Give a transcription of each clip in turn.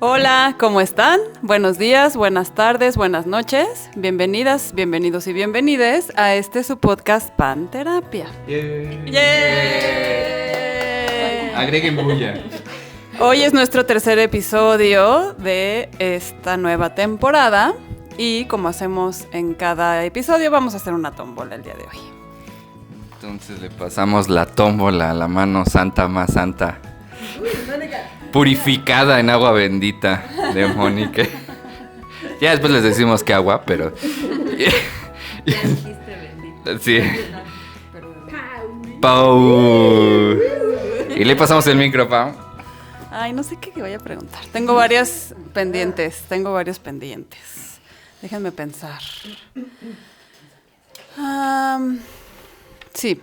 Hola, ¿cómo están? Buenos días, buenas tardes, buenas noches. Bienvenidas, bienvenidos y bienvenides a su podcast Panterapia. ¡Yeah! Agreguen bulla. Hoy es nuestro tercer episodio de esta nueva temporada y como hacemos en cada episodio vamos a hacer una tómbola el día de hoy. Entonces le pasamos la tómbola a la mano santa más santa. Purificada en agua bendita de Mónica. Ya después les decimos que agua, pero... Ya dijiste bendita. Sí. Pau. Y le pasamos el micro, Pau. Ay, no sé qué voy a preguntar. Tengo varios pendientes. Déjenme pensar. Sí.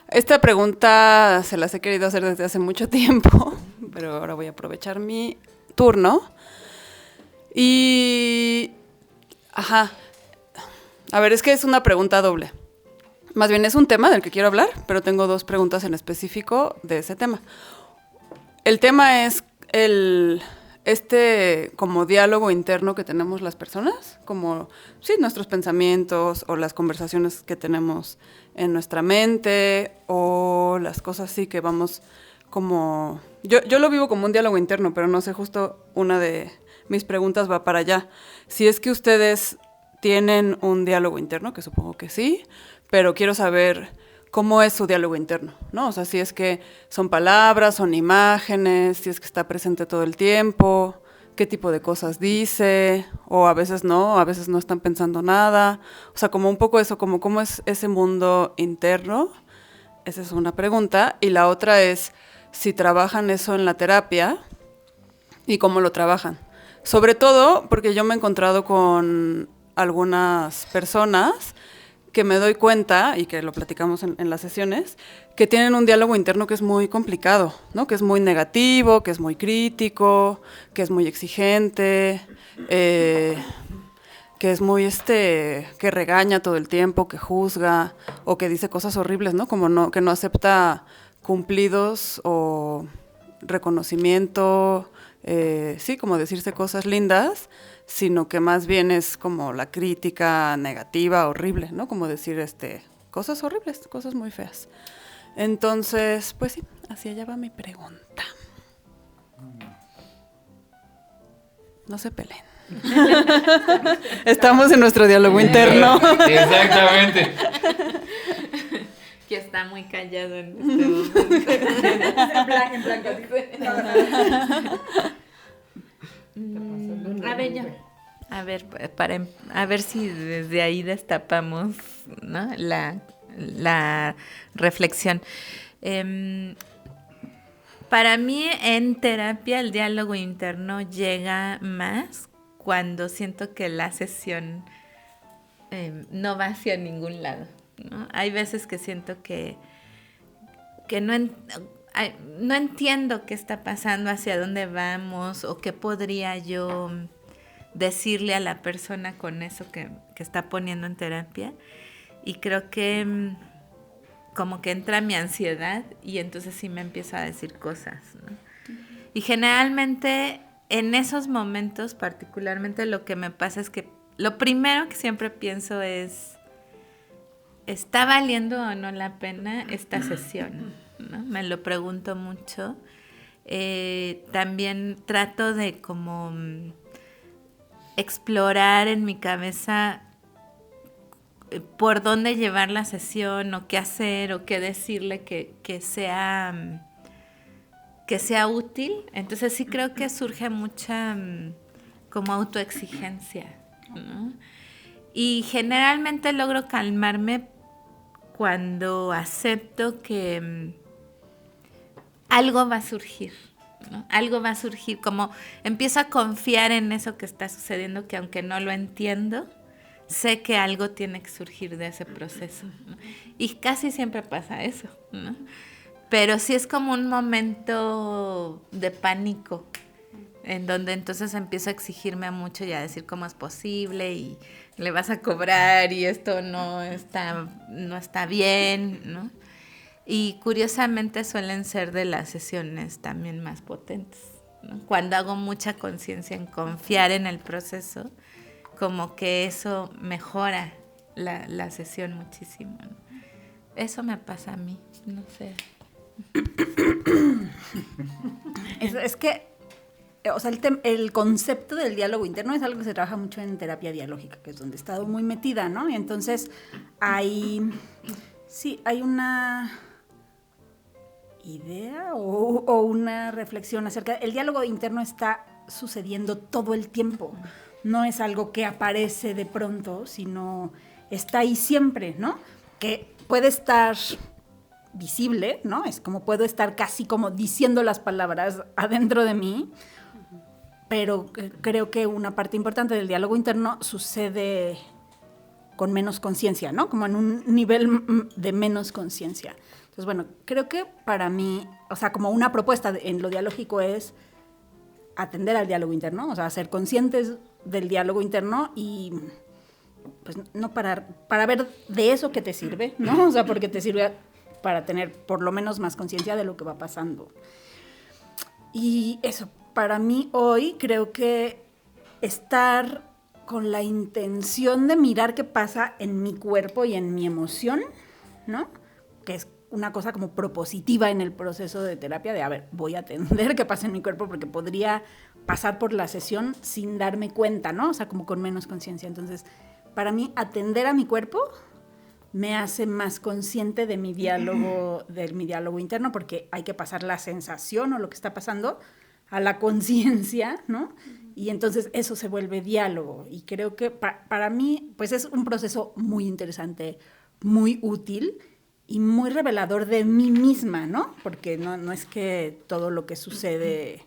Esta pregunta se las he querido hacer desde hace mucho tiempo, pero ahora voy a aprovechar mi turno. Y... A ver, es que es una pregunta doble. Más bien es un tema del que quiero hablar, pero tengo dos preguntas en específico de ese tema. El tema es como diálogo interno que tenemos las personas, como sí, nuestros pensamientos o las conversaciones que tenemos en nuestra mente o las cosas así que vamos como... Yo lo vivo como un diálogo interno, pero no sé, justo una de mis preguntas va para allá. Si es que ustedes tienen un diálogo interno, que supongo que sí, pero quiero saber cómo es su diálogo interno, ¿no? O sea, si es que son palabras, son imágenes, si es que está presente todo el tiempo, qué tipo de cosas dice, o a veces no están pensando nada. O sea, como un poco eso, como cómo es ese mundo interno. Esa es una pregunta. Y la otra es si trabajan eso en la terapia y cómo lo trabajan. Sobre todo porque yo me he encontrado con algunas personas que me doy cuenta, y que lo platicamos en las sesiones, que tienen un diálogo interno que es muy complicado, ¿no? Que es muy negativo, que es muy crítico, que es muy exigente, que es muy que regaña todo el tiempo, que juzga, o que dice cosas horribles, ¿no? Como que no acepta cumplidos o reconocimiento, sí, como decirse cosas lindas, sino que más bien es como la crítica negativa, horrible, ¿no? Como decir cosas horribles, cosas muy feas. Entonces, pues sí, hacia allá va mi pregunta. No se peleen. Estamos en nuestro diálogo interno. Exactamente. Que está muy callado en este momento. En blanco. A ver si desde ahí destapamos, ¿no? la reflexión. Para mí en terapia el diálogo interno llega más cuando siento que la sesión no va hacia ningún lado, ¿no? Hay veces que siento que no entiendo qué está pasando, hacia dónde vamos o qué podría yo decirle a la persona con eso que está poniendo en terapia. Y creo que como que entra mi ansiedad y entonces sí me empiezo a decir cosas, ¿no? Y generalmente en esos momentos particularmente lo que me pasa es que lo primero que siempre pienso es: ¿está valiendo o no la pena esta sesión? ¿No? Me lo pregunto mucho. También trato de como explorar en mi cabeza por dónde llevar la sesión o qué hacer o qué decirle que sea útil. Entonces sí creo que surge mucha como autoexigencia, ¿no? Y generalmente logro calmarme cuando acepto que algo va a surgir, ¿no? Algo va a surgir, como empiezo a confiar en eso que está sucediendo, que aunque no lo entiendo, sé que algo tiene que surgir de ese proceso, ¿no? Y casi siempre pasa eso, ¿no? Pero sí es como un momento de pánico, en donde entonces empiezo a exigirme mucho y a decir cómo es posible y le vas a cobrar y esto no está bien, ¿no? Y curiosamente suelen ser de las sesiones también más potentes, ¿no? Cuando hago mucha conciencia en confiar en el proceso, como que eso mejora la sesión muchísimo, ¿no? Eso me pasa a mí, no sé. Es que, o sea, el concepto del diálogo interno es algo que se trabaja mucho en terapia dialógica, que es donde he estado muy metida, ¿no? Y entonces hay una idea o una reflexión acerca del diálogo interno. Está sucediendo todo el tiempo, no es algo que aparece de pronto, sino está ahí siempre, ¿no? Que puede estar visible, ¿no? Es como puedo estar casi como diciendo las palabras adentro de mí, pero creo que una parte importante del diálogo interno sucede con menos conciencia, ¿no? Como en un nivel de menos conciencia. Entonces, bueno, creo que para mí, o sea, como una propuesta en lo dialógico es atender al diálogo interno, o sea, ser conscientes del diálogo interno y pues no para ver de eso que te sirve, ¿no? O sea, porque te sirve para tener por lo menos más conciencia de lo que va pasando. Y eso, para mí hoy creo que estar con la intención de mirar qué pasa en mi cuerpo y en mi emoción, ¿no? Que es una cosa como propositiva en el proceso de terapia de, a ver, voy a atender qué pasa en mi cuerpo porque podría pasar por la sesión sin darme cuenta, ¿no? O sea, como con menos conciencia. Entonces, para mí, atender a mi cuerpo me hace más consciente de mi diálogo interno, porque hay que pasar la sensación o lo que está pasando a la conciencia, ¿no? Y entonces eso se vuelve diálogo. Y creo que para mí, pues es un proceso muy interesante, muy útil y muy revelador de mí misma, ¿no? Porque no es que todo lo que sucede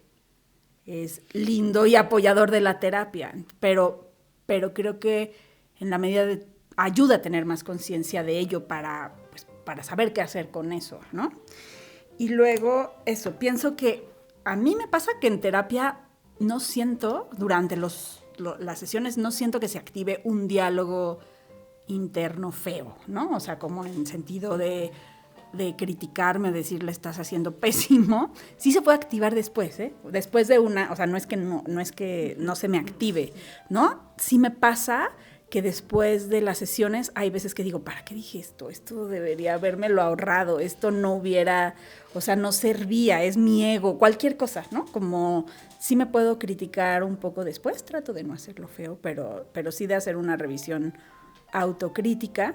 es lindo y apoyador de la terapia, pero creo que en la medida de ayuda a tener más conciencia de ello para saber qué hacer con eso, ¿no? Y luego eso, pienso que a mí me pasa que en terapia no siento, durante las sesiones, no siento que se active un diálogo interno feo, ¿no? O sea, como en sentido de criticarme, decirle estás haciendo pésimo. Sí se puede activar después, ¿eh? Después de una, o sea, no es que no se me active, ¿no? Sí me pasa que después de las sesiones hay veces que digo, ¿para qué dije esto? Esto debería habérmelo ahorrado, esto no hubiera, o sea, no servía, es mi ego, cualquier cosa, ¿no? Como sí me puedo criticar un poco después, trato de no hacerlo feo, pero sí de hacer una revisión autocrítica,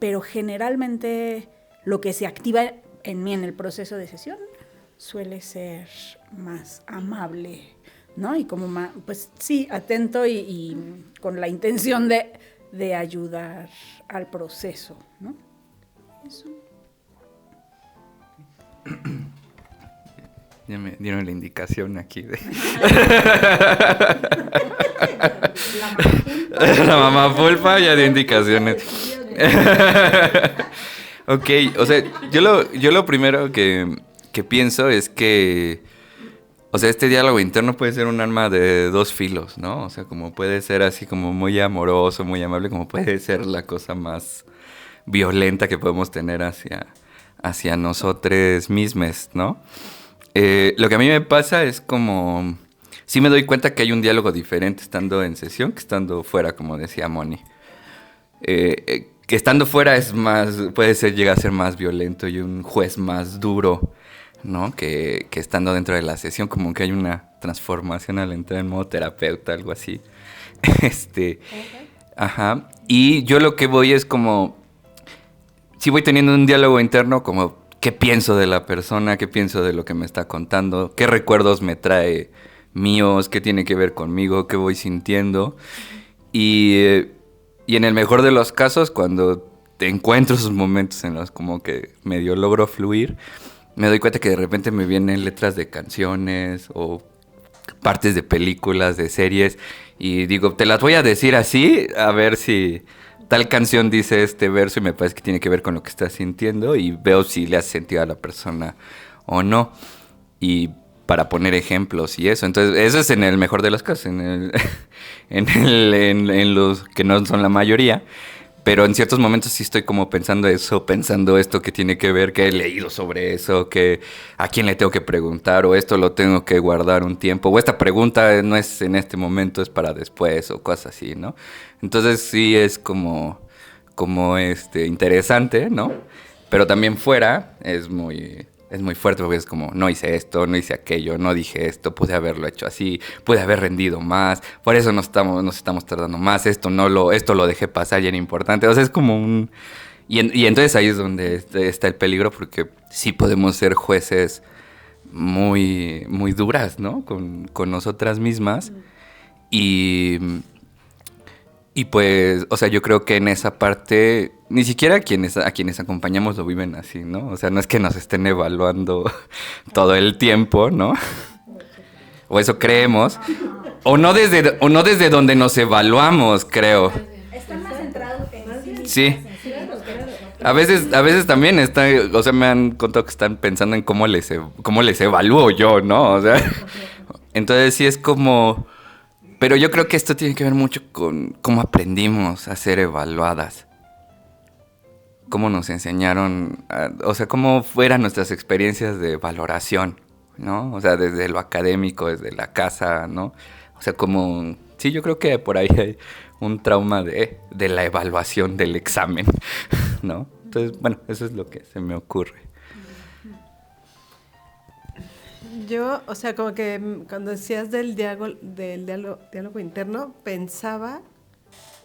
pero generalmente lo que se activa en mí en el proceso de sesión suele ser más amable, ¿no? Y como más, pues sí, atento y con la intención de ayudar al proceso, ¿no? Eso. Ya me dieron la indicación aquí de... La mamá pulpa ya dio indicaciones. Ok, o sea, yo lo primero que pienso es que, o sea, este diálogo interno puede ser un arma de dos filos, ¿no? O sea, como puede ser así como muy amoroso, muy amable, como puede ser la cosa más violenta que podemos tener hacia nosotros mismos, ¿no? Lo que a mí me pasa es como... Sí me doy cuenta que hay un diálogo diferente estando en sesión que estando fuera, como decía Moni. Que estando fuera llega a ser más violento y un juez más duro, ¿no? Que estando dentro de la sesión, como que hay una transformación al entrar en modo terapeuta, algo así. Okay. Ajá. Y yo lo que voy es como... Sí voy teniendo un diálogo interno como... ¿Qué pienso de la persona? ¿Qué pienso de lo que me está contando? ¿Qué recuerdos me trae míos? ¿Qué tiene que ver conmigo? ¿Qué voy sintiendo? Y en el mejor de los casos, cuando te encuentro esos momentos en los como que medio logro fluir, me doy cuenta que de repente me vienen letras de canciones o partes de películas, de series, y digo, te las voy a decir así, a ver si... tal canción dice este verso y me parece que tiene que ver con lo que estás sintiendo y veo si le hace sentido a la persona o no. Y para poner ejemplos y eso. Entonces, eso es en el mejor de los casos, en los que no son la mayoría. Pero en ciertos momentos sí estoy como pensando eso, pensando esto que tiene que ver, que he leído sobre eso, que a quién le tengo que preguntar, o esto lo tengo que guardar un tiempo, o esta pregunta no es en este momento, es para después, o cosas así, ¿no? Entonces sí es como interesante, ¿no? Pero también fuera es muy fuerte, porque es como, no hice esto, no hice aquello, no dije esto, pude haberlo hecho así, pude haber rendido más, por eso nos estamos tardando más, esto lo dejé pasar y era importante. O sea, es como un... Y entonces ahí es donde está el peligro, porque sí podemos ser jueces muy, muy duras, ¿no? Con nosotras mismas. Y pues, o sea, yo creo que en esa parte, ni siquiera a quienes acompañamos lo viven así, ¿no? O sea, no es que nos estén evaluando todo el tiempo, ¿no? O eso creemos. O no desde donde nos evaluamos, creo. Están más centrados en Sí. A veces también o sea, me han contado que están pensando en cómo les evalúo yo, ¿no? O sea, entonces sí es como... Pero yo creo que esto tiene que ver mucho con cómo aprendimos a ser evaluadas. Cómo nos enseñaron, o sea, cómo fueran nuestras experiencias de valoración, ¿no? O sea, desde lo académico, desde la casa, ¿no? O sea, como... Sí, yo creo que por ahí hay un trauma de la evaluación del examen, ¿no? Entonces, bueno, eso es lo que se me ocurre. Yo, o sea, como que cuando decías del diálogo interno, pensaba,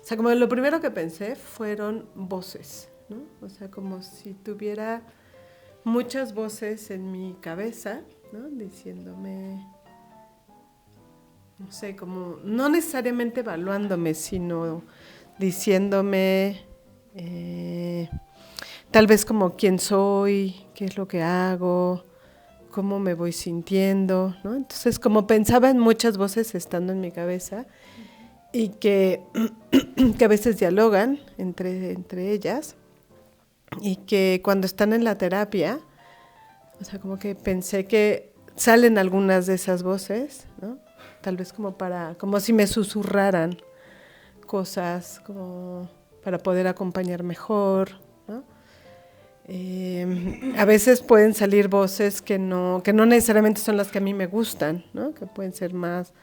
o sea, como lo primero que pensé fueron voces, ¿no? O sea, como si tuviera muchas voces en mi cabeza, ¿no? Diciéndome, no sé, como, no necesariamente evaluándome, sino diciéndome, tal vez como quién soy, qué es lo que hago, cómo me voy sintiendo, ¿no? Entonces, como pensaba en muchas voces estando en mi cabeza y que a veces dialogan entre ellas, y que cuando están en la terapia, o sea, como que pensé que salen algunas de esas voces, ¿no? Tal vez como si me susurraran cosas, como para poder acompañar mejor, ¿no? A veces pueden salir voces que no necesariamente son las que a mí me gustan, ¿no? Que pueden ser más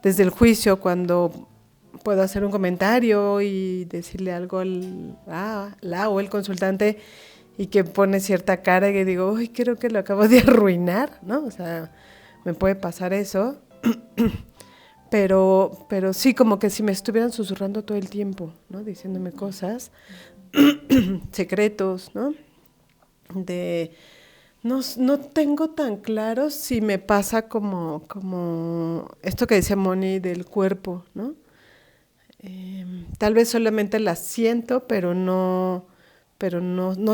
desde el juicio, cuando puedo hacer un comentario y decirle algo la o el consultante, y que pone cierta cara y que digo, uy, creo que lo acabo de arruinar, ¿no? O sea, me puede pasar eso. Pero sí, como que si me estuvieran susurrando todo el tiempo, ¿no? Diciéndome cosas, secretos, ¿no? No tengo tan claro si me pasa como esto que decía Moni del cuerpo, ¿no? Tal vez solamente la siento, pero no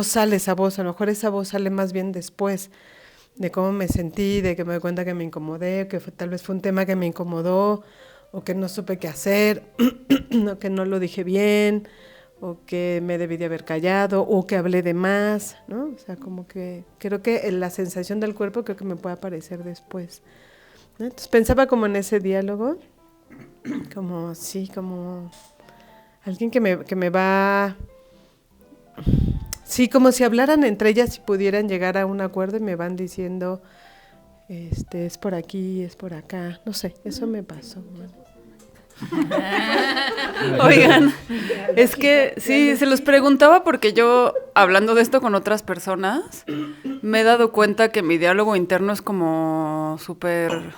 sale esa voz. A lo mejor esa voz sale más bien después, de cómo me sentí, de que me doy cuenta que me incomodé, que tal vez fue un tema que me incomodó, o que no supe qué hacer, o que no lo dije bien, o que me debí de haber callado, o que hablé de más, ¿no? O sea, como que creo que la sensación del cuerpo creo que me puede aparecer después, ¿no? Entonces pensaba como en ese diálogo, como alguien que me va... Sí, como si hablaran entre ellas y pudieran llegar a un acuerdo y me van diciendo, es por aquí, es por acá, no sé, eso me pasó. Oigan, es que sí, se los preguntaba porque yo, hablando de esto con otras personas, me he dado cuenta que mi diálogo interno es como súper,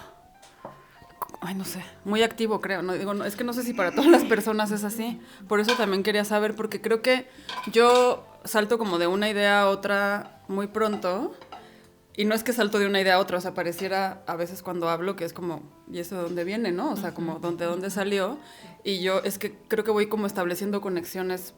no sé, muy activo, creo. No, digo, no, es que no sé si para todas las personas es así. Por eso también quería saber, porque creo que yo salto como de una idea a otra muy pronto. Y no es que salto de una idea a otra, o sea, pareciera a veces cuando hablo que es como, ¿y eso de dónde viene, no? O sea, como, ¿de dónde salió? Y yo es que creo que voy como estableciendo conexiones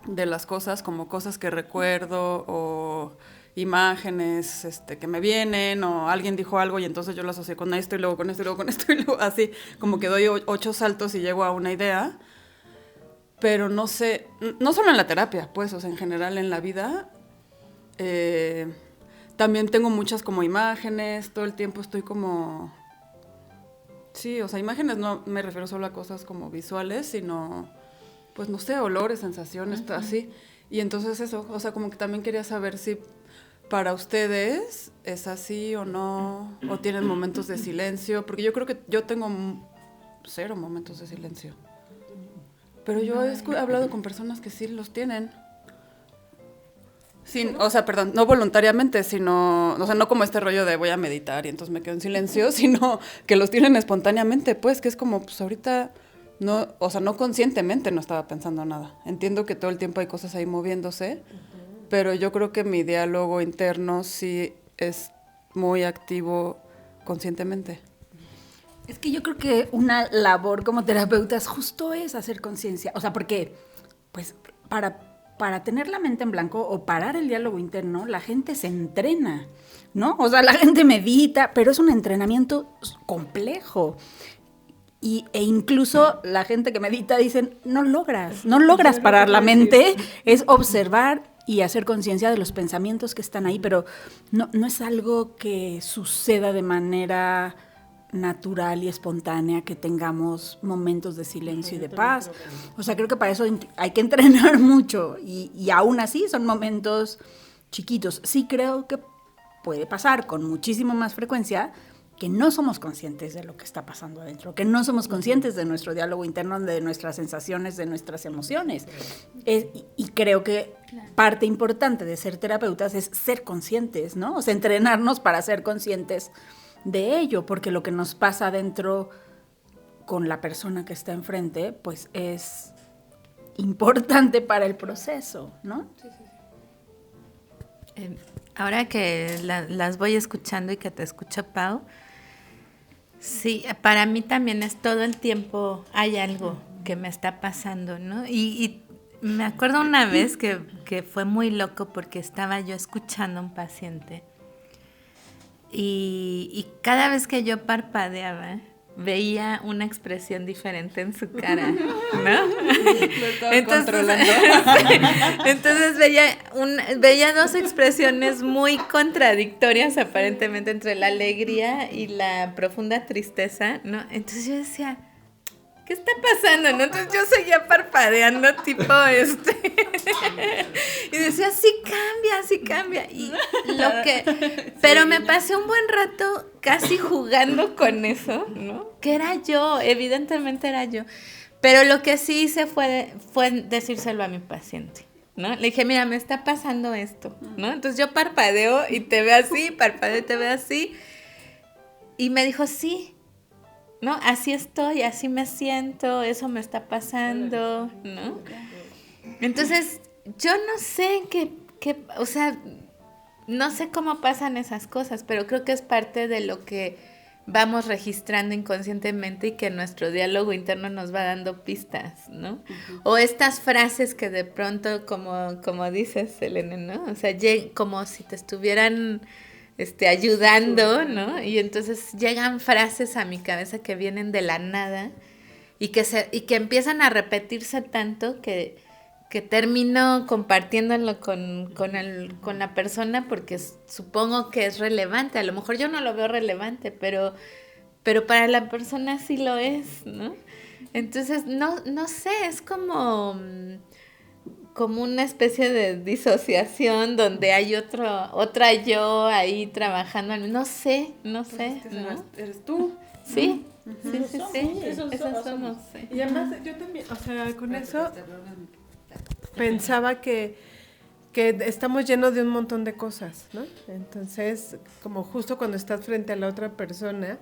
de las cosas, como cosas que recuerdo o imágenes que me vienen, o alguien dijo algo y entonces yo lo asocié con esto y luego con esto y luego con esto y luego así, como que doy 8 saltos y llego a una idea. Pero no sé, no solo en la terapia, pues, o sea, en general en la vida... también tengo muchas como imágenes, todo el tiempo estoy como... Sí, o sea, imágenes no me refiero solo a cosas como visuales, sino, pues no sé, olores, sensaciones, todo así. Y entonces eso, o sea, como que también quería saber si para ustedes es así o no, o tienen momentos de silencio, porque yo creo que yo tengo 0 momentos de silencio. Pero yo he hablado con personas que sí los tienen. O sea, perdón, no voluntariamente, sino, o sea, no como este rollo de voy a meditar y entonces me quedo en silencio, sino que los tienen espontáneamente, pues, que es como, pues ahorita, no, o sea, no conscientemente no estaba pensando nada. Entiendo que todo el tiempo hay cosas ahí moviéndose, pero yo creo que mi diálogo interno sí es muy activo conscientemente. Es que yo creo que una labor como terapeutas justo es hacer conciencia, o sea, porque, pues, para tener la mente en blanco o parar el diálogo interno, la gente se entrena, ¿no? O sea, la gente medita, pero es un entrenamiento complejo. E incluso la gente que medita dicen, no logras parar la mente, es observar y hacer conciencia de los pensamientos que están ahí, pero no es algo que suceda de manera natural y espontánea, que tengamos momentos de silencio y de paz. O sea, creo que para eso hay que entrenar mucho y aún así son momentos chiquitos. Sí creo que puede pasar con muchísimo más frecuencia que no somos conscientes de lo que está pasando adentro, que no somos conscientes de nuestro diálogo interno, de nuestras sensaciones, de nuestras emociones. Y creo que parte importante de ser terapeutas es ser conscientes, ¿no? O sea, entrenarnos para ser conscientes de ello, porque lo que nos pasa adentro con la persona que está enfrente, pues es importante para el proceso, ¿no? Ahora que las voy escuchando y que te escucho, Pau, sí, para mí también es todo el tiempo hay algo que me está pasando, ¿no? Y me acuerdo una vez que fue muy loco porque estaba yo escuchando a un paciente y cada vez que yo parpadeaba veía una expresión diferente en su cara, ¿no? Entonces veía 2 expresiones muy contradictorias aparentemente entre la alegría y la profunda tristeza, ¿no? Entonces yo decía, ¿qué está pasando? ¿No? Entonces yo seguía parpadeando tipo y decía, sí cambia. Pero me pasé un buen rato casi jugando con eso, ¿no? Que era yo, evidentemente era yo. Pero lo que sí hice fue decírselo a mi paciente, ¿no? Le dije, mira, me está pasando esto, ¿no? Entonces yo parpadeo y te veo así, parpadeo y te veo así. Y me dijo, sí, ¿no? Así estoy, así me siento, eso me está pasando, ¿no? Entonces, yo no sé o sea, no sé cómo pasan esas cosas, pero creo que es parte de lo que vamos registrando inconscientemente y que nuestro diálogo interno nos va dando pistas, ¿no? Uh-huh. O estas frases que de pronto, como dices, Selene, ¿no? O sea, como si te estuvieran ayudando, ¿no? Y entonces llegan frases a mi cabeza que vienen de la nada y que empiezan a repetirse tanto que termino compartiéndolo con la persona porque supongo que es relevante. A lo mejor yo no lo veo relevante, pero para la persona sí lo es, ¿no? Entonces, no sé, es como una especie de disociación donde hay otra yo ahí trabajando. No sé, pues ¿no? ¿Eres tú? Sí. Uh-huh. Sí. Esas somos. Sí. Y además yo también, o sea, con eso pensaba que estamos llenos de un montón de cosas, ¿no? Entonces, como justo cuando estás frente a la otra persona,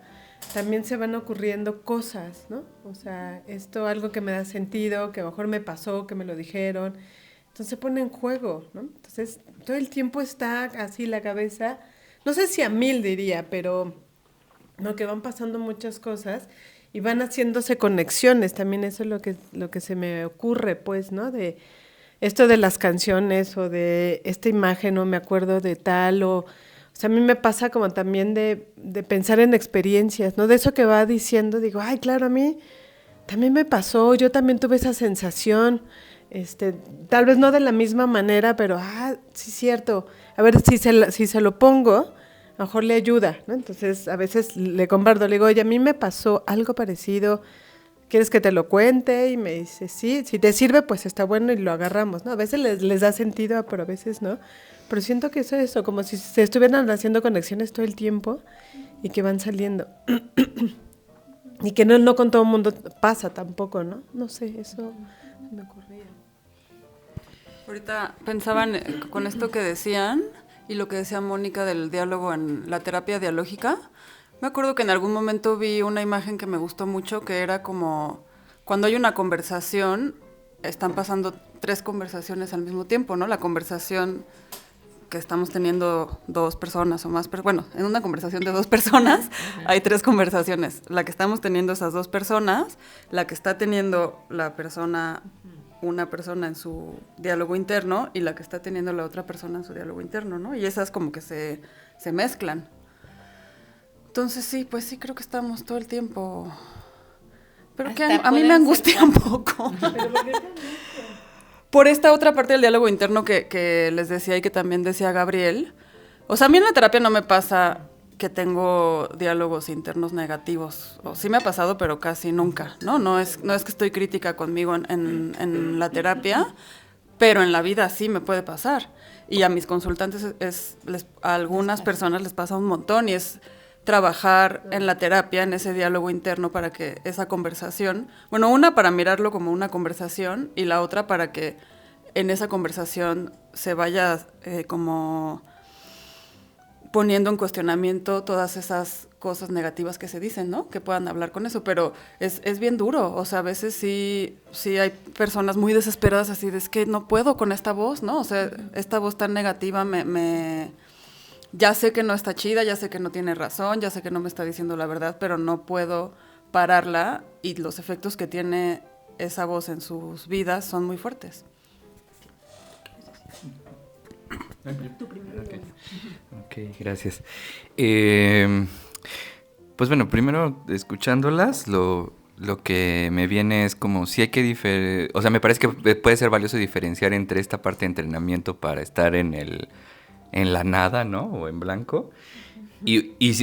también se van ocurriendo cosas, ¿no? O sea, algo que me da sentido, que a lo mejor me pasó, que me lo dijeron. Entonces se pone en juego, ¿no? Entonces todo el tiempo está así la cabeza, no sé si a 1000 diría, pero no, que van pasando muchas cosas y van haciéndose conexiones. También eso es lo que se me ocurre, pues, ¿no? De esto de las canciones o de esta imagen, o me acuerdo de tal, o sea, a mí me pasa como también de pensar en experiencias, ¿no? De eso que va diciendo, digo, ay, claro, a mí también me pasó, yo también tuve esa sensación. Tal vez no de la misma manera, pero, sí, cierto. A ver, si se lo pongo, a lo mejor le ayuda, ¿no? Entonces, a veces le comparto, le digo, oye, a mí me pasó algo parecido, ¿quieres que te lo cuente? Y me dice, sí, si te sirve, pues está bueno y lo agarramos, ¿no? A veces les da sentido, pero a veces no. Pero siento que es eso, como si se estuvieran haciendo conexiones todo el tiempo y que van saliendo. Y que no con todo el mundo pasa tampoco, ¿no? No sé, eso me ocurría. Ahorita pensaban con esto que decían y lo que decía Mónica del diálogo en la terapia dialógica. Me acuerdo que en algún momento vi una imagen que me gustó mucho, que era como cuando hay una conversación, están pasando 3 conversaciones al mismo tiempo, ¿no? La conversación que estamos teniendo 2 personas o más, bueno, en una conversación de 2 personas hay 3 conversaciones. La que estamos teniendo esas 2 personas, la que está teniendo una persona en su diálogo interno y la que está teniendo la otra persona en su diálogo interno, ¿no? Y esas como que se mezclan. Entonces sí, pues sí creo que estamos todo el tiempo... Pero que a mí me angustia un poco. Por esta otra parte del diálogo interno que les decía y que también decía Gabriel. O sea, a mí en la terapia no me pasa que tengo diálogos internos negativos. O sí me ha pasado, pero casi nunca, ¿no? No es que estoy crítica conmigo en la terapia, pero en la vida sí me puede pasar. Y a mis consultantes, a algunas personas les pasa un montón y es trabajar en la terapia, en ese diálogo interno para que esa conversación, bueno, una para mirarlo como una conversación y la otra para que en esa conversación se vaya como poniendo en cuestionamiento todas esas cosas negativas que se dicen, ¿no? Que puedan hablar con eso, pero es bien duro, o sea, a veces sí hay personas muy desesperadas así de es que no puedo con esta voz, ¿no? O sea, esta voz tan negativa ya sé que no está chida, ya sé que no tiene razón, ya sé que no me está diciendo la verdad, pero no puedo pararla y los efectos que tiene esa voz en sus vidas son muy fuertes. Ok, gracias. Pues bueno, primero escuchándolas, lo que me viene es como si hay que o sea, me parece que puede ser valioso diferenciar entre esta parte de entrenamiento para estar en la nada, ¿no? O en blanco.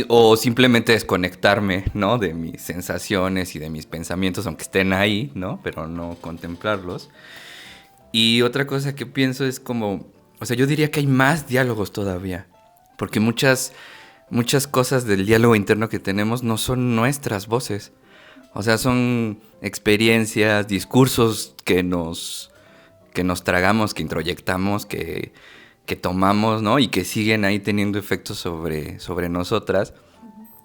O simplemente desconectarme, ¿no? De mis sensaciones y de mis pensamientos, aunque estén ahí, ¿no? Pero no contemplarlos. Y otra cosa que pienso es como... O sea, yo diría que hay más diálogos todavía. Porque muchas cosas del diálogo interno que tenemos no son nuestras voces. O sea, son experiencias, discursos que nos tragamos, que introyectamos, que tomamos, ¿no? Y que siguen ahí teniendo efectos sobre nosotras.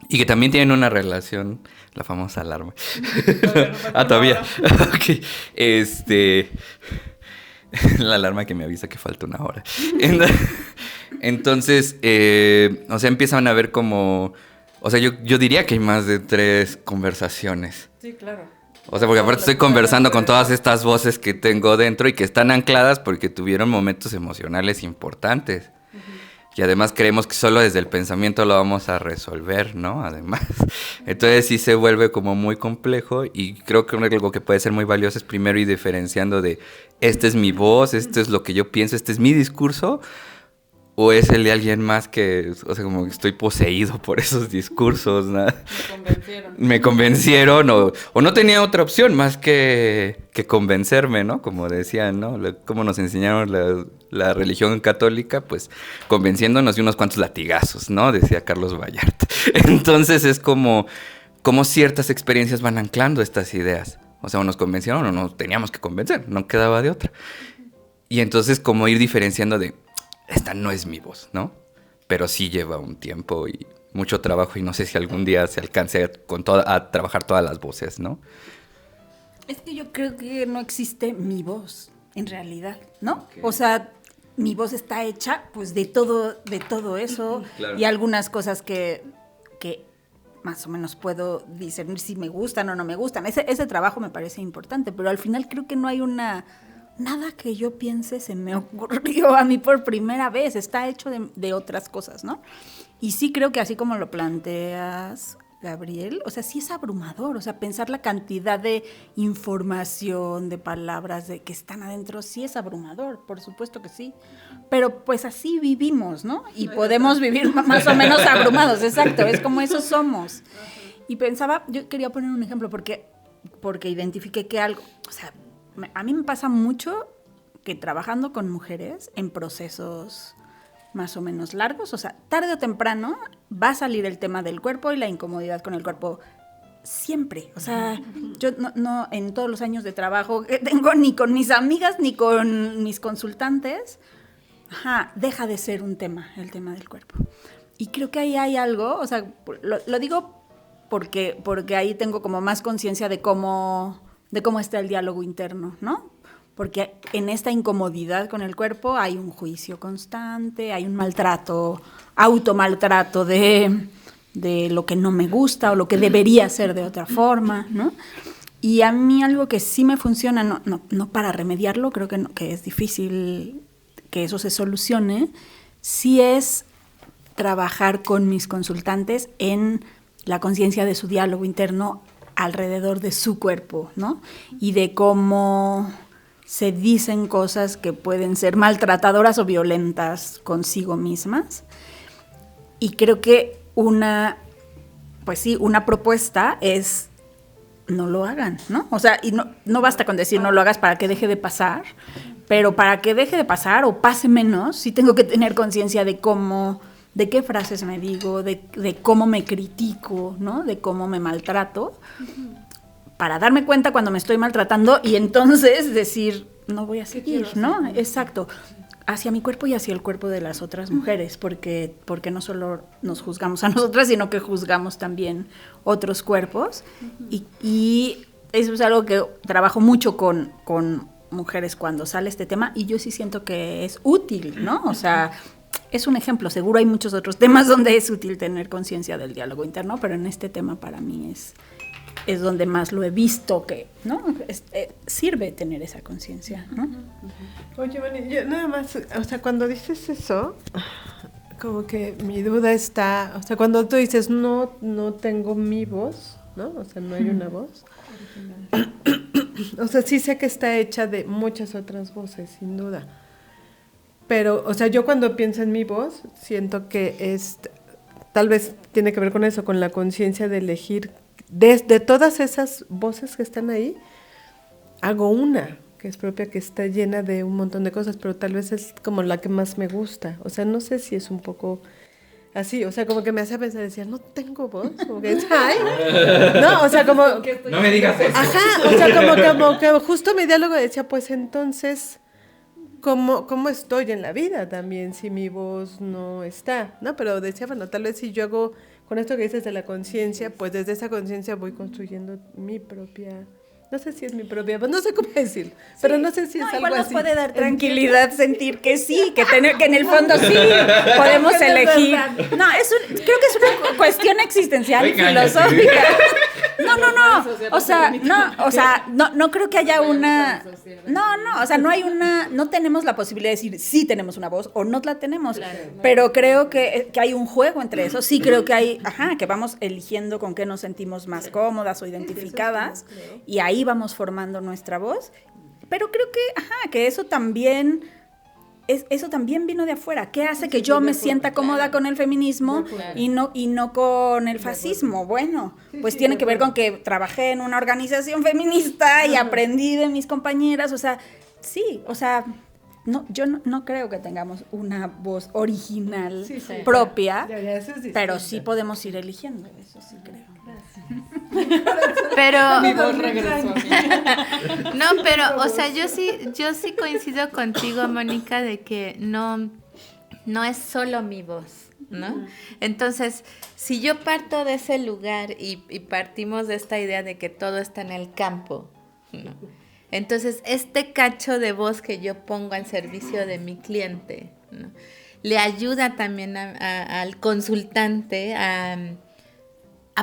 Y que también tienen una relación, la famosa alarma. Todavía. Ok. La alarma que me avisa que falta 1 hora. Entonces, o sea, empiezan a ver como... O sea, yo diría que hay más de 3 conversaciones. Sí, claro. O sea, porque aparte estoy conversando con todas estas voces que tengo dentro y que están ancladas porque tuvieron momentos emocionales importantes. Y además creemos que solo desde el pensamiento lo vamos a resolver, ¿no? Además. Entonces sí se vuelve como muy complejo y creo que algo que puede ser muy valioso es primero ir diferenciando de esta es mi voz, esto es lo que yo pienso, este es mi discurso, o es el de alguien más que, o sea, como que estoy poseído por esos discursos, ¿no? Me convencieron o no tenía otra opción más que convencerme, ¿no? Como decían, ¿no? Como nos enseñaron la religión católica, pues convenciéndonos de unos cuantos latigazos, ¿no? Decía Carlos Vallarta. Entonces es como ciertas experiencias van anclando estas ideas. O sea, o nos convencieron o nos teníamos que convencer, no quedaba de otra. Y entonces como ir diferenciando de, esta no es mi voz, ¿no? Pero sí lleva un tiempo y mucho trabajo y no sé si algún día se alcance a trabajar todas las voces, ¿no? Es que yo creo que no existe mi voz, en realidad, ¿no? Okay. O sea, mi voz está hecha, pues, de todo eso. Claro. Y algunas cosas que más o menos puedo discernir si me gustan o no me gustan. Ese trabajo me parece importante, pero al final creo que no hay nada que yo piense se me ocurrió a mí por primera vez, está hecho de otras cosas, ¿no? Y sí creo que así como lo planteas, Gabriel, o sea, sí es abrumador, o sea, pensar la cantidad de información, de palabras de que están adentro, sí es abrumador, por supuesto que sí, pero pues así vivimos, ¿no? Y podemos vivir más o menos abrumados, exacto, es como eso somos. Y pensaba, yo quería poner un ejemplo porque identifiqué que algo, o sea, a mí me pasa mucho que trabajando con mujeres en procesos más o menos largos, o sea, tarde o temprano va a salir el tema del cuerpo y la incomodidad con el cuerpo siempre. O sea, yo no en todos los años de trabajo que tengo, ni con mis amigas, ni con mis consultantes, deja de ser un tema, el tema del cuerpo. Y creo que ahí hay algo, o sea, lo digo porque ahí tengo como más conciencia de cómo está el diálogo interno, ¿no? Porque en esta incomodidad con el cuerpo hay un juicio constante, hay un maltrato, automaltrato de lo que no me gusta o lo que debería ser de otra forma, ¿no? Y a mí algo que sí me funciona, no para remediarlo, creo que es difícil que eso se solucione, sí es trabajar con mis consultantes en la conciencia de su diálogo interno alrededor de su cuerpo, ¿no? Y de cómo se dicen cosas que pueden ser maltratadoras o violentas consigo mismas. Y creo que una propuesta es no lo hagan, ¿no? O sea, y no basta con decir no lo hagas para que deje de pasar, pero para que deje de pasar o pase menos, sí tengo que tener conciencia de qué frases me digo, de cómo me critico, ¿no? De cómo me maltrato, para darme cuenta cuando me estoy maltratando y entonces decir, no voy a seguir, ¿no? Exacto. Hacia mi cuerpo y hacia el cuerpo de las otras mujeres, porque no solo nos juzgamos a nosotras, sino que juzgamos también otros cuerpos. Y eso es algo que trabajo mucho con mujeres cuando sale este tema, y yo sí siento que es útil, ¿no? O sea, es un ejemplo. Seguro hay muchos otros temas donde es útil tener conciencia del diálogo interno, pero en este tema para mí es donde más lo he visto que, ¿no? Sirve tener esa conciencia, ¿no? Oye, Vani, yo nada más, o sea, cuando dices eso, como que mi duda está, o sea, cuando tú dices no tengo mi voz, ¿no? O sea, no hay una voz. O sea, sí sé que está hecha de muchas otras voces, sin duda. Pero, o sea, yo cuando pienso en mi voz, siento que tal vez tiene que ver con eso, con la conciencia de elegir. De todas esas voces que están ahí, hago una que es propia, que está llena de un montón de cosas, pero tal vez es como la que más me gusta. O sea, no sé si es un poco así, o sea, como que me hace pensar, decía, no tengo voz, como que, ¡ay! No, o sea, como... No me digas eso. Ajá, o sea, como que justo mi diálogo decía, pues entonces, ¿cómo estoy en la vida también si mi voz no está? ¿No? Pero decía, bueno, tal vez si yo hago... Con esto que dices de la conciencia, pues desde esa conciencia voy construyendo mi propia... No sé si es mi propia, pues no sé cómo decir, pero no sé si es algo igual así. Nos puede dar tranquilidad sentir que sí, que en el fondo sí podemos elegir. No, creo que es una cuestión existencial y filosófica. No creo que haya una... No tenemos la posibilidad de decir sí tenemos una voz o no la tenemos, pero creo que hay un juego entre eso. Sí creo que que vamos eligiendo con qué nos sentimos más cómodas o identificadas, y ahí vamos formando nuestra voz, pero creo que eso también vino de afuera. ¿Qué hace que yo me sienta cómoda con el feminismo y no con el fascismo? Bueno, pues tiene que ver con que trabajé en una organización feminista y aprendí de mis compañeras, o sea, sí, o sea, no, yo no creo que tengamos una voz original propia, pero sí podemos ir eligiendo, eso sí creo. Pero Mi voz regresó a mí. no, pero o sea, yo sí coincido contigo, Mónica, de que no es solo mi voz, ¿no? Entonces, si yo parto de ese lugar y partimos de esta idea de que todo está en el campo, ¿no? Entonces, este cacho de voz que yo pongo al servicio de mi cliente, ¿no?, le ayuda también al consultante a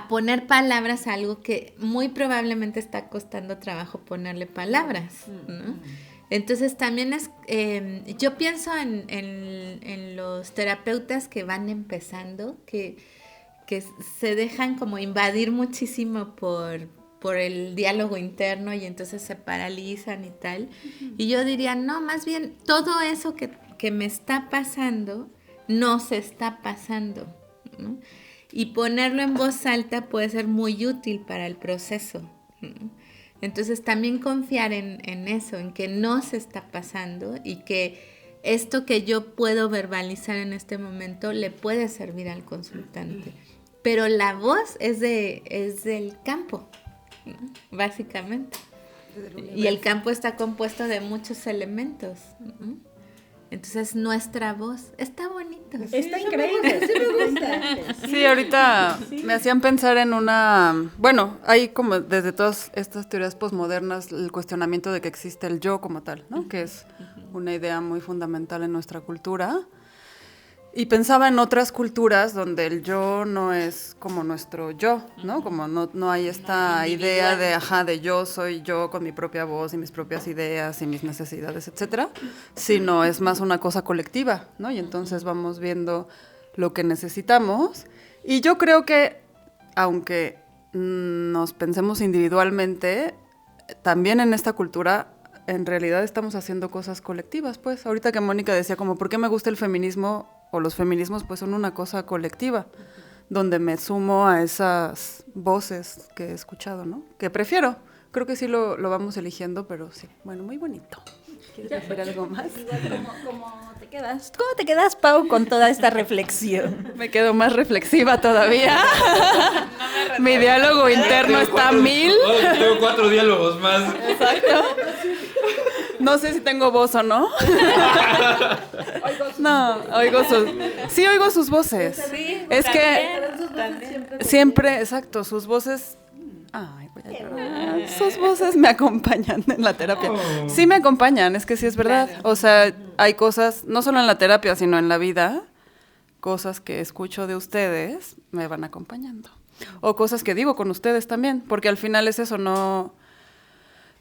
poner palabras a algo que muy probablemente está costando trabajo ponerle palabras, ¿no? Entonces también yo pienso en los terapeutas que van empezando, que que se dejan como invadir muchísimo por el diálogo interno y entonces se paralizan y tal. Y yo diría, no, más bien todo eso que me está pasando, no se está pasando, ¿no? Y ponerlo en voz alta puede ser muy útil para el proceso, ¿no? Entonces también confiar en eso, en que no se está pasando y que esto que yo puedo verbalizar en este momento le puede servir al consultante. Pero la voz es del campo, ¿no? Básicamente. Y el campo está compuesto de muchos elementos, ¿no? Entonces nuestra voz está bonito. Está increíble, sí me gusta. Sí, ahorita me hacían pensar en una... Bueno, hay como desde todas estas teorías posmodernas el cuestionamiento de que existe el yo como tal, ¿no? Que es una idea muy fundamental en nuestra cultura. Y pensaba en otras culturas donde el yo no es como nuestro yo, ¿no? Como no hay esta idea de yo soy yo con mi propia voz y mis propias ideas y mis necesidades, etcétera, sino es más una cosa colectiva, ¿no? Y entonces vamos viendo lo que necesitamos. Y yo creo que, aunque nos pensemos individualmente, también en esta cultura en realidad estamos haciendo cosas colectivas, pues. Ahorita que Mónica decía como, ¿por qué me gusta el feminismo? O los feminismos pues son una cosa colectiva, donde me sumo a esas voces que he escuchado, ¿no? Que prefiero. Creo que sí lo vamos eligiendo, pero sí. Bueno, muy bonito. ¿Quieres decir algo más? ¿Cómo te quedas? ¿Cómo te quedas, Pau, con toda esta reflexión? Me quedo más reflexiva todavía. Mi diálogo interno está a 1000. Tengo 4 diálogos más. Exacto. No sé si tengo voz o no. No, oigo sus voces. Sí, es también. que siempre, exacto, sus voces. Ay, voy a llorar. Sus voces me acompañan en la terapia. Sí me acompañan, es que sí es verdad. Claro. O sea, hay cosas, no solo en la terapia, sino en la vida, cosas que escucho de ustedes me van acompañando. O cosas que digo con ustedes también, porque al final es eso, no...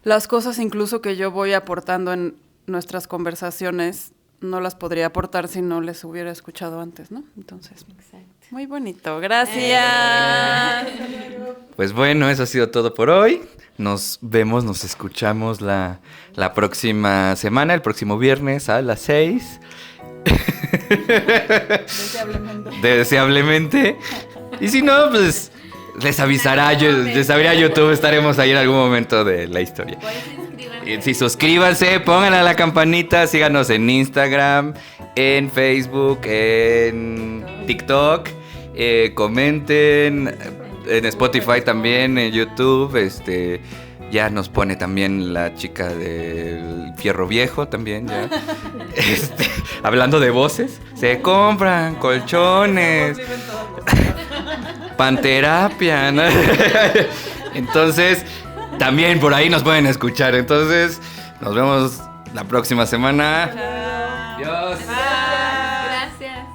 Las cosas incluso que yo voy aportando en nuestras conversaciones no las podría aportar si no les hubiera escuchado antes, ¿no? Entonces, Exacto. muy bonito. Gracias. Pues bueno, eso ha sido todo por hoy. Nos vemos, nos escuchamos la próxima semana, el próximo viernes a las 6. Deseablemente. Y si no, pues les avisará YouTube, estaremos ahí en algún momento de la historia. Y si suscríbanse, pónganle a la campanita, síganos en Instagram, en Facebook, en TikTok, comenten, en Spotify también, en YouTube, ya nos pone también la chica del Fierro Viejo también, ya. Hablando de voces, se compran colchones, panterapia, ¿no? Entonces, también por ahí nos pueden escuchar. Entonces, nos vemos la próxima semana. Adiós. Gracias.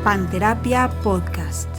Panterapia Podcast.